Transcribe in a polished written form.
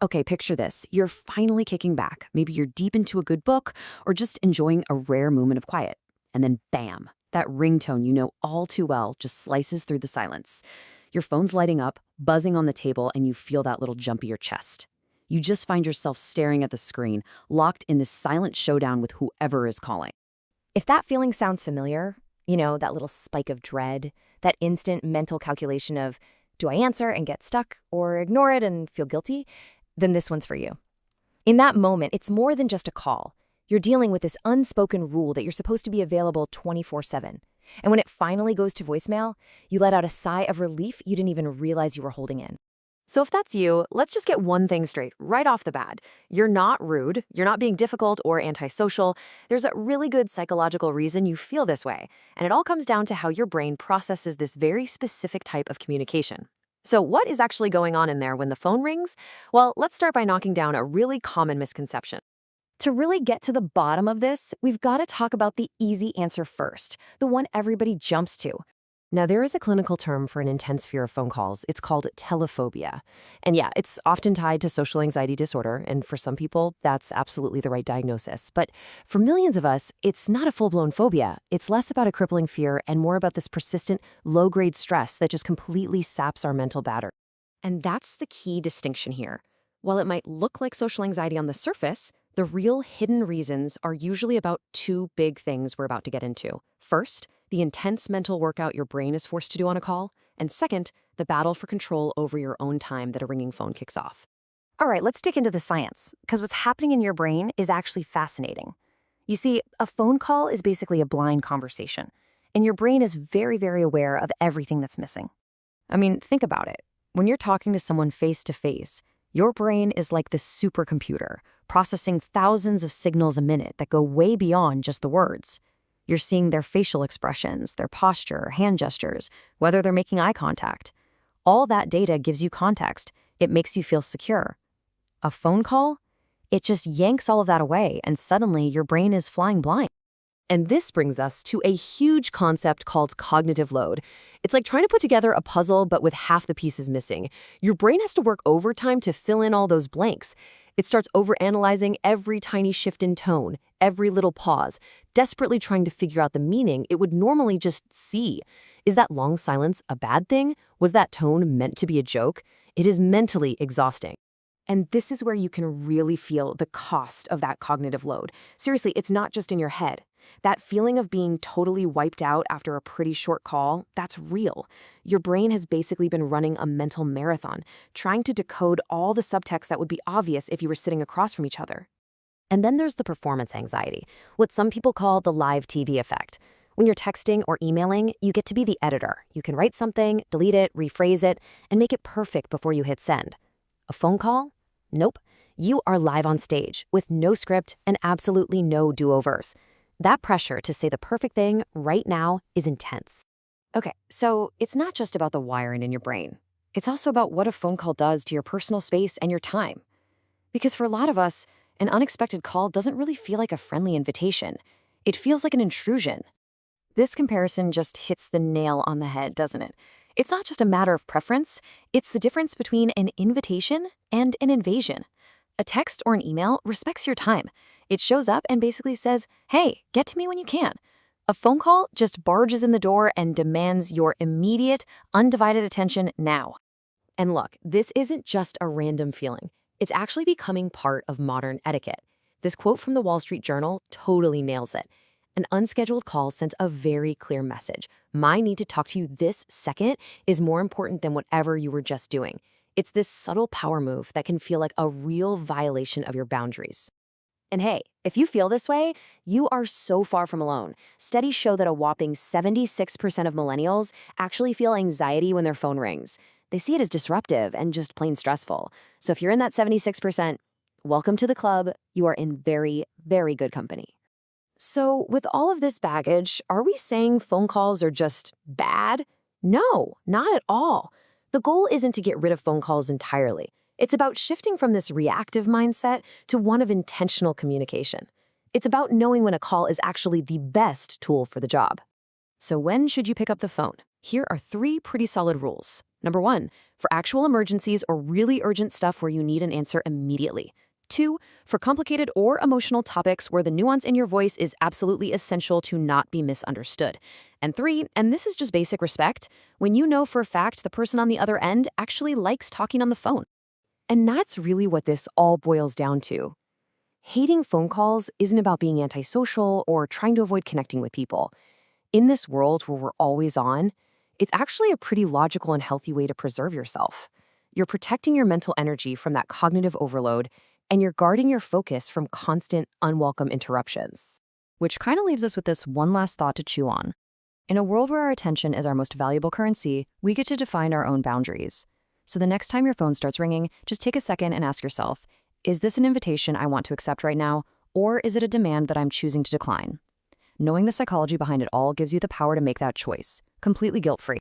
Okay, picture this. You're finally kicking back. Maybe you're deep into a good book or just enjoying a rare moment of quiet. And then bam, that ringtone you know all too well just slices through the silence. Your phone's lighting up, buzzing on the table, and you feel that little jump in your chest. You just find yourself staring at the screen, locked in this silent showdown with whoever is calling. If that feeling sounds familiar, that little spike of dread, that instant mental calculation of, do I answer and get stuck or ignore it and feel guilty? Then this one's for you. In that moment, it's more than just a call. You're dealing with this unspoken rule that you're supposed to be available 24/7. And when it finally goes to voicemail, you let out a sigh of relief you didn't even realize you were holding in. So if that's you, let's just get one thing straight right off the bat. You're not rude, you're not being difficult or antisocial. There's a really good psychological reason you feel this way, and it all comes down to how your brain processes this very specific type of communication. So what is actually going on in there when the phone rings? Well, let's start by knocking down a really common misconception. To really get to the bottom of this, we've got to talk about the easy answer first, the one everybody jumps to. Now, there is a clinical term for an intense fear of phone calls. It's called telephobia. And yeah, it's often tied to social anxiety disorder, and for some people, that's absolutely the right diagnosis. But for millions of us, it's not a full-blown phobia. It's less about a crippling fear and more about this persistent, low-grade stress that just completely saps our mental battery. And that's the key distinction here. While it might look like social anxiety on the surface, the real hidden reasons are usually about two big things we're about to get into. First, the intense mental workout your brain is forced to do on a call, and second, the battle for control over your own time that a ringing phone kicks off. All right, let's dig into the science, because what's happening in your brain is actually fascinating. You see, a phone call is basically a blind conversation, and your brain is very, very aware of everything that's missing. I mean, think about it. When you're talking to someone face to face, your brain is like this supercomputer, processing thousands of signals a minute that go way beyond just the words. You're seeing their facial expressions, their posture, hand gestures, whether they're making eye contact. All that data gives you context. It makes you feel secure. A phone call? It just yanks all of that away, and suddenly your brain is flying blind. And this brings us to a huge concept called cognitive load. It's like trying to put together a puzzle, but with half the pieces missing. Your brain has to work overtime to fill in all those blanks. It starts overanalyzing every tiny shift in tone, every little pause, desperately trying to figure out the meaning it would normally just see. Is that long silence a bad thing? Was that tone meant to be a joke? It is mentally exhausting. And this is where you can really feel the cost of that cognitive load. Seriously, it's not just in your head. That feeling of being totally wiped out after a pretty short call, that's real. Your brain has basically been running a mental marathon, trying to decode all the subtext that would be obvious if you were sitting across from each other. And then there's the performance anxiety, what some people call the live TV effect. When you're texting or emailing, you get to be the editor. You can write something, delete it, rephrase it, and make it perfect before you hit send. A phone call? Nope. You are live on stage with no script and absolutely no do-overs. That pressure to say the perfect thing right now is intense. Okay, so it's not just about the wiring in your brain. It's also about what a phone call does to your personal space and your time. Because for a lot of us, an unexpected call doesn't really feel like a friendly invitation. It feels like an intrusion. This comparison just hits the nail on the head, doesn't it? It's not just a matter of preference, it's the difference between an invitation and an invasion. A text or an email respects your time. It shows up and basically says, hey, get to me when you can. A phone call just barges in the door and demands your immediate, undivided attention now. And look, this isn't just a random feeling. It's actually becoming part of modern etiquette. This quote from the Wall Street Journal totally nails it. An unscheduled call sends a very clear message. My need to talk to you this second is more important than whatever you were just doing. It's this subtle power move that can feel like a real violation of your boundaries. And hey, if you feel this way, you are so far from alone. Studies show that a whopping 76% of millennials actually feel anxiety when their phone rings. They see it as disruptive and just plain stressful. So if you're in that 76%, welcome to the club. You are in very, very good company. So with all of this baggage, are we saying phone calls are just bad? No, not at all. The goal isn't to get rid of phone calls entirely. It's about shifting from this reactive mindset to one of intentional communication. It's about knowing when a call is actually the best tool for the job. So when should you pick up the phone? Here are 3 pretty solid rules. Number 1, for actual emergencies or really urgent stuff where you need an answer immediately. 2, for complicated or emotional topics where the nuance in your voice is absolutely essential to not be misunderstood. And 3, and this is just basic respect, when you know for a fact the person on the other end actually likes talking on the phone. And that's really what this all boils down to. Hating phone calls isn't about being antisocial or trying to avoid connecting with people. In this world where we're always on, it's actually a pretty logical and healthy way to preserve yourself. You're protecting your mental energy from that cognitive overload, and you're guarding your focus from constant, unwelcome interruptions. Which kind of leaves us with this one last thought to chew on. In a world where our attention is our most valuable currency, we get to define our own boundaries. So the next time your phone starts ringing, just take a second and ask yourself, is this an invitation I want to accept right now, or is it a demand that I'm choosing to decline? Knowing the psychology behind it all gives you the power to make that choice, completely guilt-free.